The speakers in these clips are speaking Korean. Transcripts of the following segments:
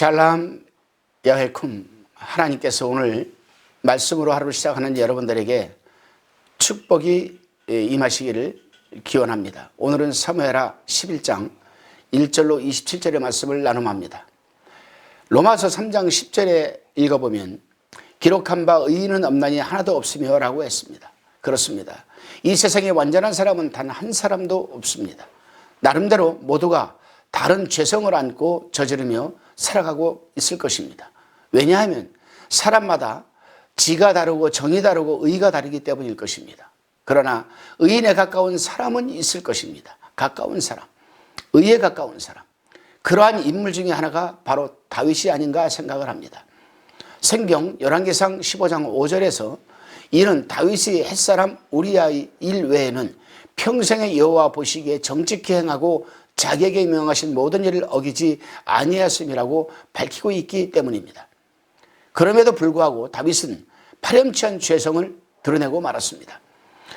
샬람 야훼쿰. 하나님께서 오늘 말씀으로 하루를 시작하는 여러분들에게 축복이 임하시기를 기원합니다. 오늘은 사무엘하 11장 1절로 27절의 말씀을 나눔합니다. 로마서 3장 10절에 읽어보면 기록한 바 의인은 없나니 하나도 없으며 라고 했습니다. 그렇습니다. 이 세상에 완전한 사람은 단 한 사람도 없습니다. 나름대로 모두가 다른 죄성을 안고 저지르며 살아가고 있을 것입니다. 왜냐하면 사람마다 지가 다르고 정이 다르고 의가 다르기 때문일 것입니다. 그러나 의인에 가까운 사람은 있을 것입니다. 가까운 사람, 의에 가까운 사람. 그러한 인물 중에 하나가 바로 다윗이 아닌가 생각을 합니다. 성경 열왕기상 15장 5절에서 이는 다윗이 햇사람 우리아의 일 외에는 평생의 여호와 보시기에 정직히 행하고 자기에게 명하신 모든 일을 어기지 아니하였음이라고 밝히고 있기 때문입니다. 그럼에도 불구하고 다윗은 파렴치한 죄성을 드러내고 말았습니다.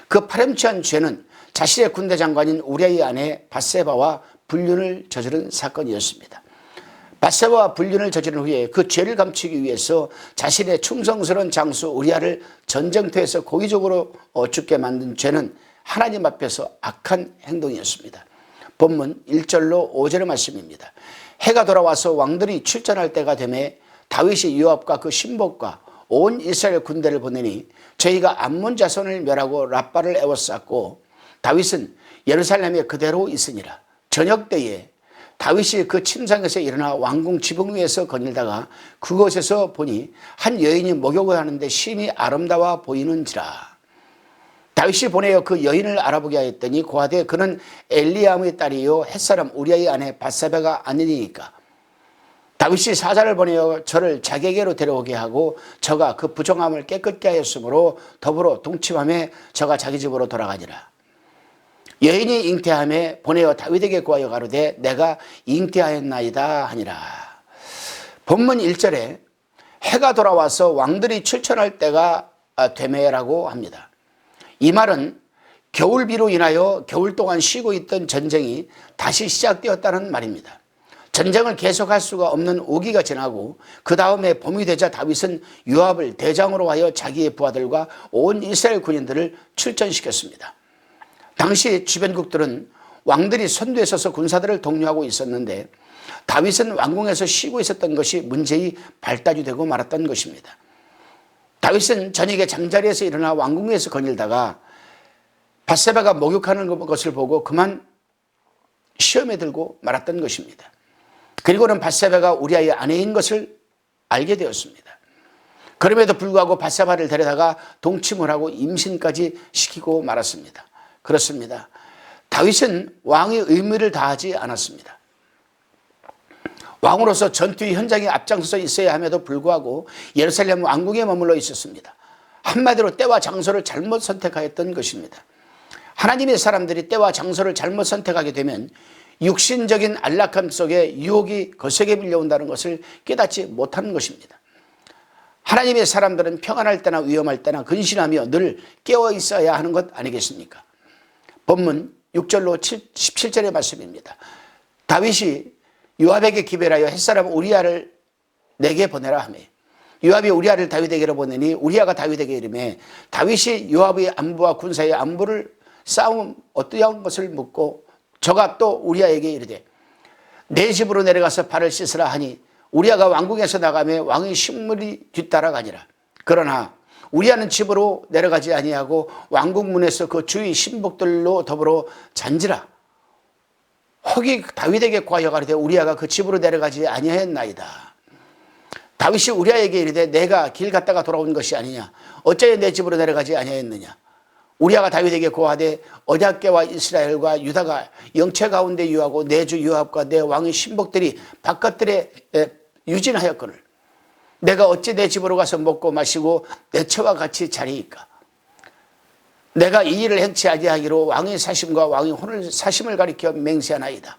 그 파렴치한 죄는 자신의 군대 장관인 우리아의 아내 밧세바와 불륜을 저지른 사건이었습니다. 밧세바와 불륜을 저지른 후에 그 죄를 감추기 위해서 자신의 충성스러운 장수 우리아를 전쟁터에서 고의적으로 죽게 만든 죄는 하나님 앞에서 악한 행동이었습니다. 본문 1절로 5절의 말씀입니다. 해가 돌아와서 왕들이 출전할 때가 되매 다윗이 요압과 그 신복과 온 이스라엘 군대를 보내니 저희가 암몬 자손을 멸하고 랍바를 에워쌌고 다윗은 예루살렘에 그대로 있으니라. 저녁 때에 다윗이 그 침상에서 일어나 왕궁 지붕 위에서 거닐다가 그곳에서 보니 한 여인이 목욕을 하는데 심히 아름다워 보이는지라. 다윗이 보내어 그 여인을 알아보게 하였더니 고하되 그는 엘리암의 딸이요 햇사람 우리아의 아내 밧세바가 아니니까. 다윗이 사자를 보내어 저를 자기에게로 데려오게 하고 저가 그 부정함을 깨끗게 하였으므로 더불어 동침함에 저가 자기 집으로 돌아가니라. 여인이 잉태함에 보내어 다윗에게 구하여 가로되 내가 잉태하였나이다 하니라. 본문 1절에 해가 돌아와서 왕들이 출전할 때가 되매라고 합니다. 이 말은 겨울비로 인하여 겨울 동안 쉬고 있던 전쟁이 다시 시작되었다는 말입니다. 전쟁을 계속할 수가 없는 우기가 지나고 그 다음에 봄이 되자 다윗은 요압을 대장으로 하여 자기의 부하들과 온 이스라엘 군인들을 출전시켰습니다. 당시 주변국들은 왕들이 선두에 서서 군사들을 독려하고 있었는데 다윗은 왕궁에서 쉬고 있었던 것이 문제의 발단이 되고 말았던 것입니다. 다윗은 저녁에 잠자리에서 일어나 왕궁에서 거닐다가 밧세바가 목욕하는 것을 보고 그만 시험에 들고 말았던 것입니다. 그리고는 밧세바가 우리아의 아내인 것을 알게 되었습니다. 그럼에도 불구하고 밧세바를 데려다가 동침을 하고 임신까지 시키고 말았습니다. 그렇습니다. 다윗은 왕의 의무를 다하지 않았습니다. 왕으로서 전투의 현장에 앞장서서 있어야 함에도 불구하고 예루살렘 왕궁에 머물러 있었습니다. 한마디로 때와 장소를 잘못 선택하였던 것입니다. 하나님의 사람들이 때와 장소를 잘못 선택하게 되면 육신적인 안락함 속에 유혹이 거세게 밀려온다는 것을 깨닫지 못하는 것입니다. 하나님의 사람들은 평안할 때나 위험할 때나 근신하며 늘 깨어 있어야 하는 것 아니겠습니까? 본문 6절로 17절의 말씀입니다. 다윗이 요압에게 기별하여 햇사람 우리아를 내게 보내라 하며 요압이 우리아를 다윗에게로 보내니 우리아가 다윗에게 이르매 다윗이 요압의 안부와 군사의 안부를 싸움 어떠한 것을 묻고 저가 또 우리아에게 이르되 내 집으로 내려가서 발을 씻으라 하니 우리아가 왕궁에서 나가매 왕의 식물이 뒤따라가니라. 그러나 우리아는 집으로 내려가지 아니하고 왕궁 문에서 그 주위 신복들로 더불어 잔지라. 혹이 다윗에게 구하여 가로되 우리아가 그 집으로 내려가지 아니하였나이다. 다윗이 우리아에게 이르되 내가 길 갔다가 돌아온 것이 아니냐 어찌하여 내 집으로 내려가지 아니하였느냐. 우리아가 다윗에게 고하되 언약궤와 이스라엘과 유다가 영체 가운데 유하고 내 주 요압과 내 왕의 신복들이 바깥들에 유진하였거늘 내가 어찌 내 집으로 가서 먹고 마시고 내 처와 같이 자리이까. 내가 이 일을 행치 아니하기로 왕의 사심과 왕의 혼을 사심을 가리켜 맹세하나이다.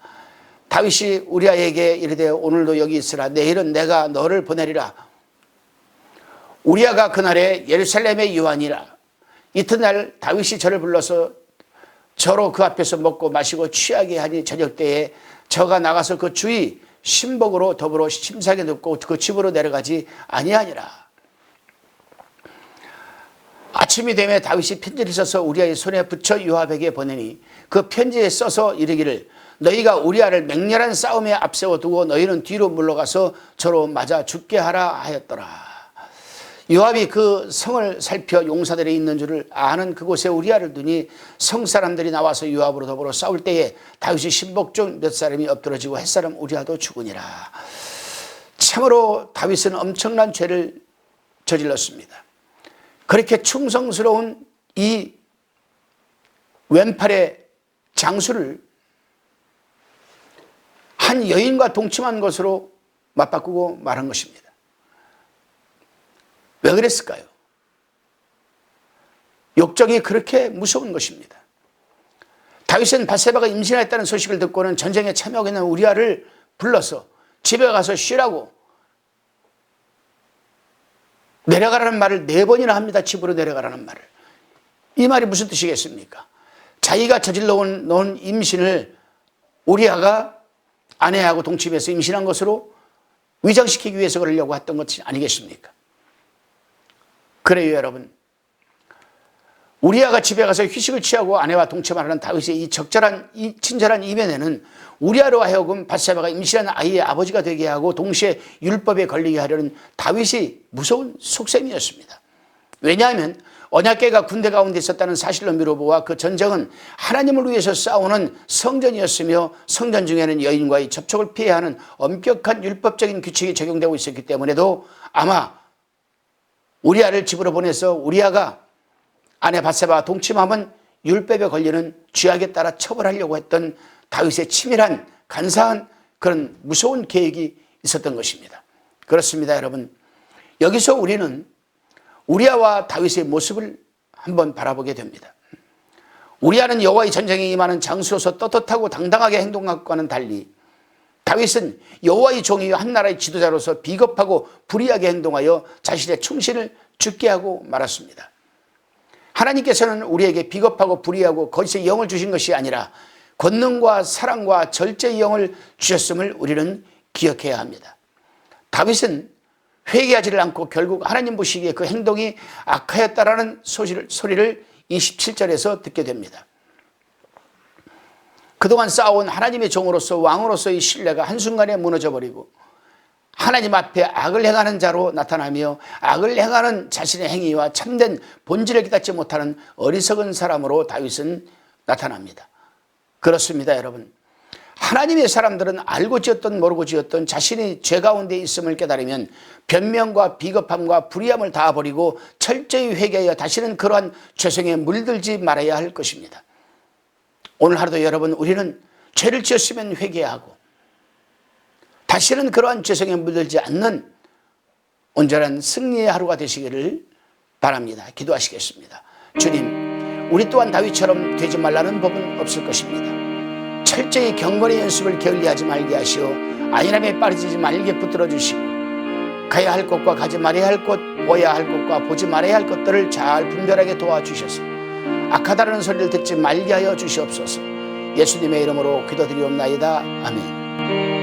다윗이 우리아에게 이르되 오늘도 여기 있으라. 내일은 내가 너를 보내리라. 우리아가 그날에 예루살렘에 유하니라. 이튿날 다윗이 저를 불러서 저로 그 앞에서 먹고 마시고 취하게 하니 저녁 때에 저가 나가서 그 주위 신복으로 더불어 심사하게 듣고 그 집으로 내려가지 아니하니라. 아침이 되매 다윗이 편지를 써서 우리아의 손에 붙여 요압에게 보내니 그 편지에 써서 이르기를 너희가 우리아를 맹렬한 싸움에 앞세워 두고 너희는 뒤로 물러가서 저로 맞아 죽게 하라 하였더라. 요압이 그 성을 살펴 용사들이 있는 줄을 아는 그곳에 우리아를 두니 성 사람들이 나와서 요압으로 더불어 싸울 때에 다윗이 신복 중 몇 사람이 엎드러지고 햇사람 우리아도 죽으니라. 참으로 다윗은 엄청난 죄를 저질렀습니다. 그렇게 충성스러운 이 왼팔의 장수를 한 여인과 동침한 것으로 맞바꾸고 말한 것입니다. 왜 그랬을까요? 욕정이 그렇게 무서운 것입니다. 다윗은 밧세바가 임신했다는 소식을 듣고는 전쟁에 참여하고 있는 우리아를 불러서 집에 가서 쉬라고 내려가라는 말을 4번이나 합니다. 집으로 내려가라는 말을. 이 말이 무슨 뜻이겠습니까? 자기가 저질러 놓은 임신을 우리아가 아내하고 동침해서 임신한 것으로 위장시키기 위해서 그러려고 했던 것이 아니겠습니까? 그래요, 여러분. 우리아가 집에 가서 휴식을 취하고 아내와 동침하는 다윗의 이 친절한 이면에는 우리아로 하여금 밧세바가 임신한 아이의 아버지가 되게 하고 동시에 율법에 걸리게 하려는 다윗이 무서운 속셈이었습니다. 왜냐하면 언약궤가 군대 가운데 있었다는 사실로 미루보아 그 전쟁은 하나님을 위해서 싸우는 성전이었으며 성전 중에는 여인과의 접촉을 피해야 하는 엄격한 율법적인 규칙이 적용되고 있었기 때문에도 아마 우리아를 집으로 보내서 우리아가 아내 밧세바와 동침하면 율법에 걸리는 죄악에 따라 처벌하려고 했던 다윗의 치밀한 간사한 그런 무서운 계획이 있었던 것입니다. 그렇습니다, 여러분. 여기서 우리는 우리아와 다윗의 모습을 한번 바라보게 됩니다. 우리아는 여호와의 전쟁에 임하는 장수로서 떳떳하고 당당하게 행동한 것과는 달리 다윗은 여호와의 종이요 한 나라의 지도자로서 비겁하고 불의하게 행동하여 자신의 충신을 죽게 하고 말았습니다. 하나님께서는 우리에게 비겁하고 불의하고 거짓의 영을 주신 것이 아니라 권능과 사랑과 절제의 영을 주셨음을 우리는 기억해야 합니다. 다윗은 회개하지를 않고 결국 하나님 보시기에 그 행동이 악하였다라는 소리를 27절에서 듣게 됩니다. 그동안 쌓아온 하나님의 종으로서 왕으로서의 신뢰가 한순간에 무너져버리고 하나님 앞에 악을 행하는 자로 나타나며 악을 행하는 자신의 행위와 참된 본질을 깨닫지 못하는 어리석은 사람으로 다윗은 나타납니다. 그렇습니다, 여러분. 하나님의 사람들은 알고 지었던 모르고 지었던 자신이 죄 가운데 있음을 깨달으면 변명과 비겁함과 불의함을 다 버리고 철저히 회개하여 다시는 그러한 죄성에 물들지 말아야 할 것입니다. 오늘 하루도 여러분, 우리는 죄를 지었으면 회개하고 다시는 그러한 죄성에 물들지 않는 온전한 승리의 하루가 되시기를 바랍니다. 기도하시겠습니다. 주님, 우리 또한 다윗처럼 되지 말라는 법은 없을 것입니다. 철저히 경건의 연습을 게을리하지 말게 하시오 안일함에 빠지지 말게 붙들어 주시고 가야 할 곳과 가지 말아야 할 곳, 보아야 할 곳과 보지 말아야 할 것들을 잘 분별하게 도와주셔서 악하다는 소리를 듣지 말게 하여 주시옵소서. 예수님의 이름으로 기도드리옵나이다. 아멘.